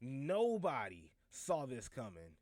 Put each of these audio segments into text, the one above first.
Nobody saw this coming.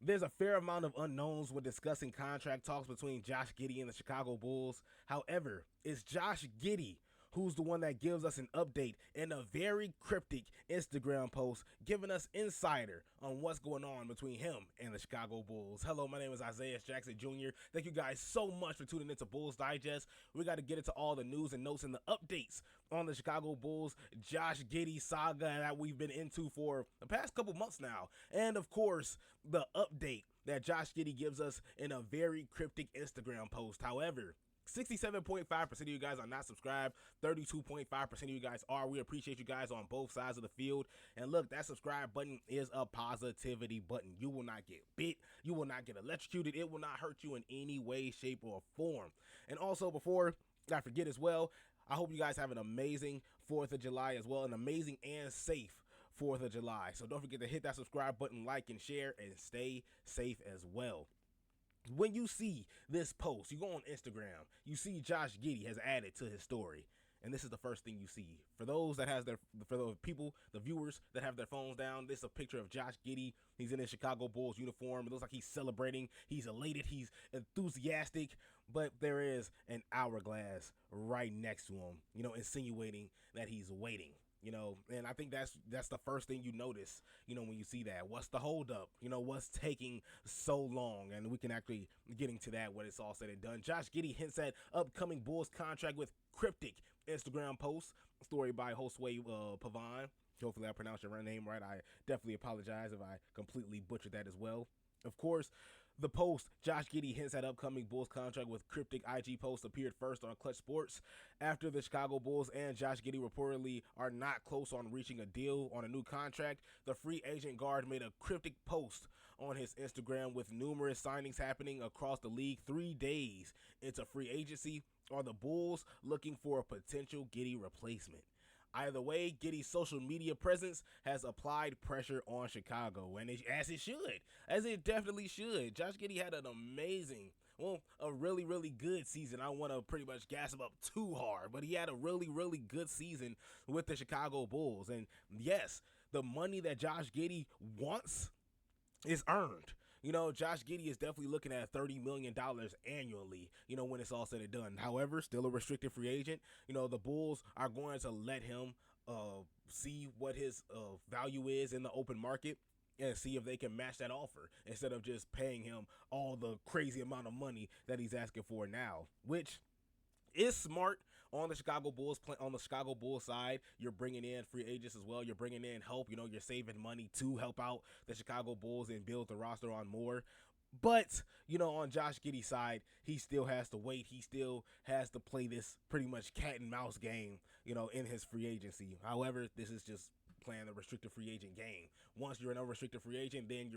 There's a fair amount of unknowns when discussing contract talks between Josh Giddey and the Chicago Bulls. However, it's Josh Giddey who's the one that gives us an update in a very cryptic Instagram post giving us insider on what's going on between him and the Chicago Bulls. Hello, my name is Isaiah Jackson Jr. Thank you guys so much for tuning into Bulls Digest. We got to get into all the news and notes and the updates on the Chicago Bulls Josh Giddey saga that we've been into for the past couple months now. And of course, the update that Josh Giddey gives us in a very cryptic Instagram post. However, 67.5% of you guys are not subscribed. 32.5% of you guys are. We appreciate you guys on both sides of the field. And look, that subscribe button is a positivity button. You will not get bit. You will not get electrocuted. It will not hurt you in any way, shape, or form. And also, before I forget as well, I hope you guys have an amazing 4th of July as well. An amazing and safe 4th of July. So don't forget to hit that subscribe button, like, and share, and stay safe as well. When you see this post, you go on Instagram, you see Josh Giddey has added to his story, and this is the first thing you see. For those that has for the people, the viewers that have their phones down, this is a picture of Josh Giddey. He's in his Chicago Bulls uniform. It looks like he's celebrating. He's elated. He's enthusiastic. But there is an hourglass right next to him, insinuating that he's waiting. And I think that's the first thing you notice, when you see that. What's the holdup? What's taking so long? And we can actually get into that when it's all said and done. Josh Giddey hints at upcoming Bulls contract with cryptic Instagram post. Story by Josue Pavon. Hopefully I pronounced your name right. I definitely apologize if I completely butchered that as well. Of course, the post, Josh Giddey hints at upcoming Bulls contract with cryptic IG post, appeared first on Clutch Sports after the Chicago Bulls and Josh Giddey reportedly are not close on reaching a deal on a new contract. The free agent guard made a cryptic post on his Instagram with numerous signings happening across the league 3 days into free agency. Are the Bulls looking for a potential Giddey replacement? Either way, Giddey's social media presence has applied pressure on Chicago, and as it definitely should. Josh Giddey had an amazing, a really, really good season. I don't want to pretty much gas him up too hard, but he had a really, really good season with the Chicago Bulls. And yes, the money that Josh Giddey wants is earned. Josh Giddey is definitely looking at $30 million annually, when it's all said and done. However, still a restricted free agent. The Bulls are going to let him see what his value is in the open market and see if they can match that offer instead of just paying him all the crazy amount of money that he's asking for now, which is smart on the Chicago Bulls. On the Chicago Bulls side, you're bringing in free agents as well. You're bringing in help. You're saving money to help out the Chicago Bulls and build the roster on more. But, on Josh Giddey's side, he still has to wait. He still has to play this pretty much cat and mouse game, in his free agency. However, this is just playing the restricted free agent game. Once you're an unrestricted free agent, then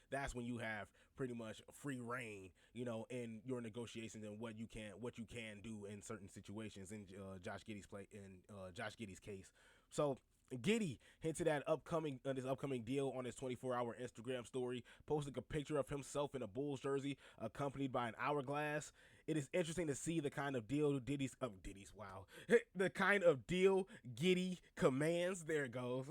that's when you have pretty much free reign, in your negotiations and what you can do in certain situations in Josh Giddey's case. So Giddey hinted at this upcoming deal on his 24-hour Instagram story, posting a picture of himself in a Bulls jersey accompanied by an hourglass. It is interesting to see the kind of deal the kind of deal Giddey commands. There it goes.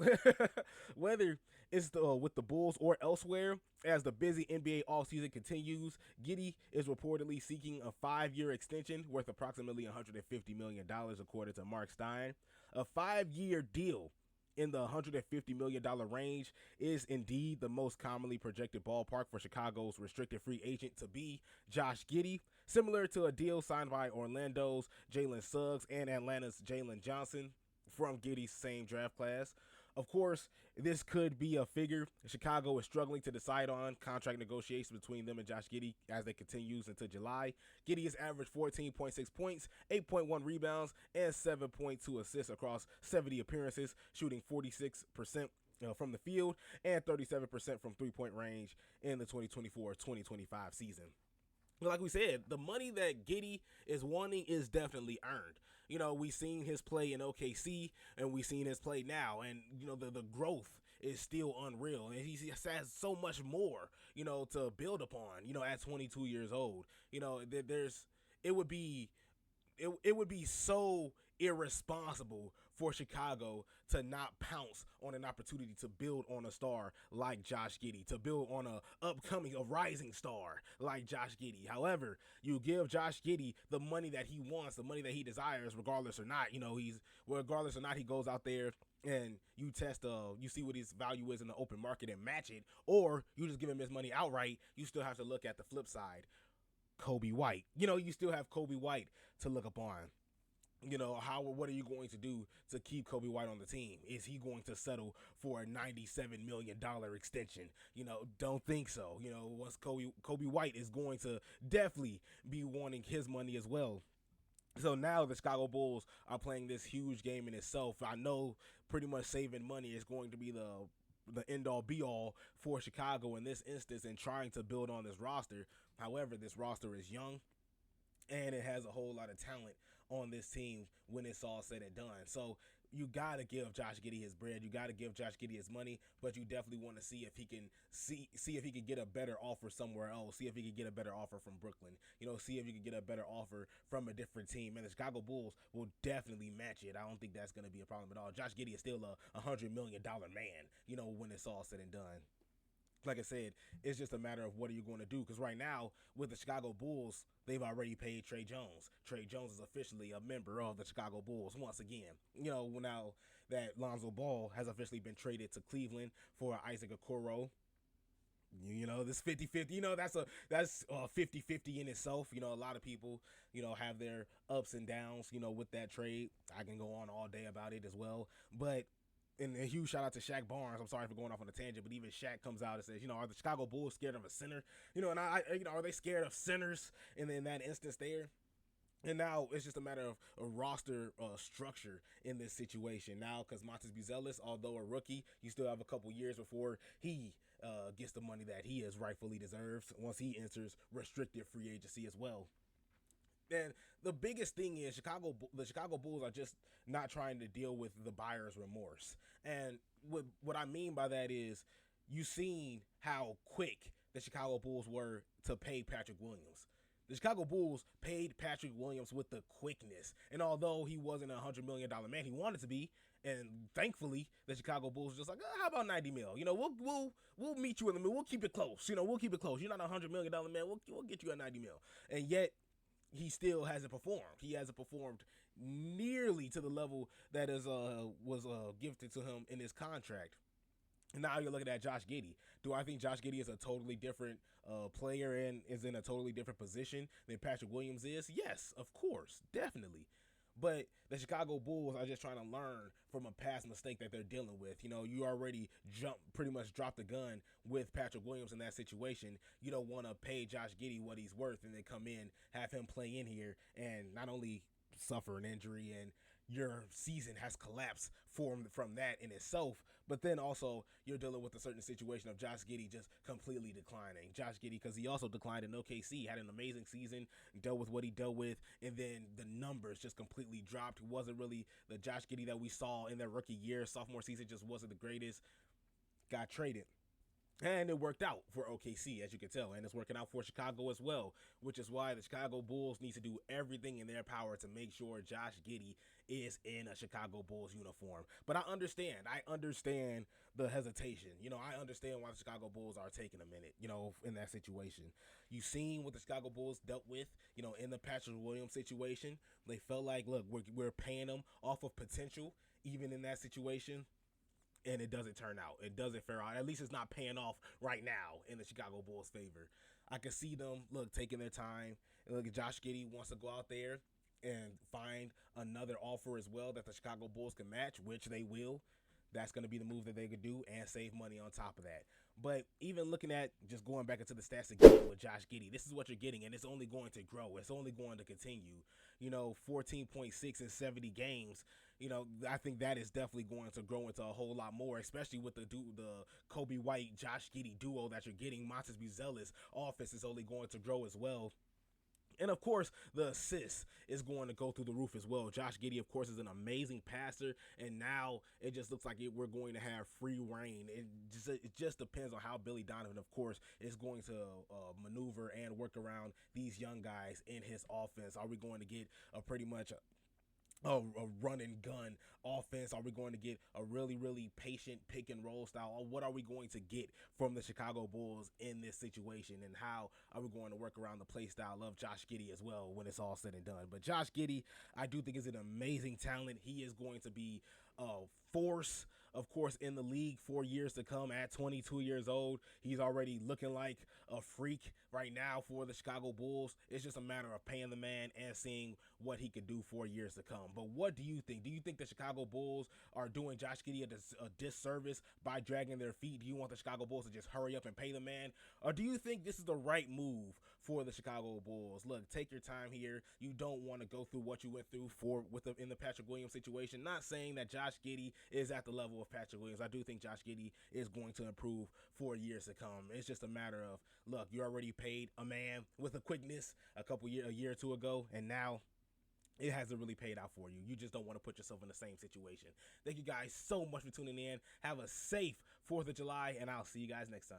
Whether it's with the Bulls or elsewhere, as the busy NBA offseason continues, Giddey is reportedly seeking a 5-year extension worth approximately $150 million, according to Mark Stein. A 5-year deal in the $150 million range is indeed the most commonly projected ballpark for Chicago's restricted free agent to be Josh Giddey, similar to a deal signed by Orlando's Jalen Suggs and Atlanta's Jalen Johnson from Giddey's same draft class. Of course, this could be a figure Chicago is struggling to decide on. Contract negotiations between them and Josh Giddey as they continues into July. Giddey has averaged 14.6 points, 8.1 rebounds, and 7.2 assists across 70 appearances, shooting 46% from the field and 37% from three-point range in the 2024-2025 season. Like we said, the money that Giddey is wanting is definitely earned. We've seen his play in OKC, and we've seen his play now, and, the growth is still unreal, and he has so much more, to build upon, at 22 years old. It would be so irresponsible for Chicago to not pounce on an opportunity to build on a star like Josh Giddey, to build on a rising star like Josh Giddey. However, you give Josh Giddey the money that he wants, the money that he desires, regardless or not. Regardless or not, he goes out there and you see what his value is in the open market and match it, or you just give him his money outright. You still have to look at the flip side. Kobe White. You still have Kobe White to look upon. What are you going to do to keep Kobe White on the team? Is he going to settle for a $97 million extension? Don't think so. Once Kobe White is going to definitely be wanting his money as well. So now the Chicago Bulls are playing this huge game in itself. I know pretty much saving money is going to be the end-all be-all for Chicago in this instance and trying to build on this roster. However, this roster is young, and it has a whole lot of talent on this team when it's all said and done. So you got to give Josh Giddey his bread. You got to give Josh Giddey his money, but you definitely want to see if he can see if he can get a better offer somewhere else. See if he can get a better offer from Brooklyn. See if you can get a better offer from a different team. And the Chicago Bulls will definitely match it. I don't think that's going to be a problem at all. Josh Giddey is still a $100 million man, when it's all said and done. Like I said, it's just a matter of what are you going to do. Because right now, with the Chicago Bulls, they've already paid Trey Jones. Trey Jones is officially a member of the Chicago Bulls once again. Now that Lonzo Ball has officially been traded to Cleveland for Isaac Okoro. This 50-50, that's 50-50 in itself. A lot of people, have their ups and downs, with that trade. I can go on all day about it as well. But and a huge shout out to Shaq Barnes. I'm sorry for going off on a tangent, but even Shaq comes out and says, are the Chicago Bulls scared of a center? And are they scared of centers in that instance there? And now it's just a matter of a roster structure in this situation now, because Montes Buzelis, although a rookie, you still have a couple years before he gets the money that he is rightfully deserves once he enters restricted free agency as well. And the biggest thing is the Chicago Bulls are just not trying to deal with the buyer's remorse. And what I mean by that is you've seen how quick the Chicago Bulls were to pay Patrick Williams. The Chicago Bulls paid Patrick Williams with the quickness. And although he wasn't a $100 million man, he wanted to be. And thankfully, the Chicago Bulls were just like, how about 90 mil? We'll meet you in the middle. We'll keep it close. We'll keep it close. You're not a $100 million man. We'll get you at 90 mil. And yet, he still hasn't performed. He hasn't performed nearly to the level that was gifted to him in his contract. And now you're looking at Josh Giddey. Do I think Josh Giddey is a totally different player and is in a totally different position than Patrick Williams is? Yes, of course, definitely. But the Chicago Bulls are just trying to learn from a past mistake that they're dealing with. You already pretty much dropped the gun with Patrick Williams in that situation. You don't want to pay Josh Giddey what he's worth and then come in, have him play in here, and not only suffer an injury and your season has collapsed from that in itself, but then also you're dealing with a certain situation of Josh Giddey just completely declining. Josh Giddey, because he also declined in OKC, had an amazing season, dealt with what he dealt with, and then the numbers just completely dropped. He wasn't really the Josh Giddey that we saw in that rookie year. Sophomore season just wasn't the greatest. Got traded. And it worked out for OKC, as you can tell, and it's working out for Chicago as well, which is why the Chicago Bulls need to do everything in their power to make sure Josh Giddey is in a Chicago Bulls uniform. But I understand the hesitation. I understand why the Chicago Bulls are taking a minute, in that situation. You've seen what the Chicago Bulls dealt with, in the Patrick Williams situation. They felt like, look, we're paying them off of potential, even in that situation. And it doesn't turn out. It doesn't fare out. At least it's not paying off right now in the Chicago Bulls' favor. I can see them, taking their time. And look, Josh Giddey wants to go out there and find another offer as well that the Chicago Bulls can match, which they will. That's going to be the move that they could do and save money on top of that. But even looking at just going back into the stats again with Josh Giddey, this is what you're getting, and it's only going to grow. It's only going to continue. 14.6 in 70 games. I think that is definitely going to grow into a whole lot more, especially with the Kobe White, Josh Giddey duo that you're getting. Montes Buzelis offense is only going to grow as well. And, of course, the assist is going to go through the roof as well. Josh Giddey, of course, is an amazing passer, and now it just looks like we're going to have free reign. It just depends on how Billy Donovan, of course, is going to maneuver and work around these young guys in his offense. Are we going to get a pretty much a run and gun offense? Are we going to get a really, really patient pick and roll style? Or what are we going to get from the Chicago Bulls in this situation? And how are we going to work around the play style of Josh Giddey as well when it's all said and done? But Josh Giddey, I do think, is an amazing talent. He is going to be a force, of course, in the league for years to come. At 22 years old, he's already looking like a freak right now for the Chicago Bulls. It's just a matter of paying the man and seeing what he could do for years to come. But what do you think? Do you think the Chicago Bulls are doing Josh Giddey a disservice by dragging their feet? Do you want the Chicago Bulls to just hurry up and pay the man? Or do you think this is the right move for the Chicago Bulls? Look, take your time here. You don't want to go through what you went through in the Patrick Williams situation. Not saying that Josh Giddey is at the level of Patrick Williams. I do think Josh Giddey is going to improve for years to come. It's just a matter of, look, you already paid a man with a quickness a year or two ago, and now it hasn't really paid out for you. You just don't want to put yourself in the same situation. Thank you guys so much for tuning in. Have a safe 4th of July, and I'll see you guys next time.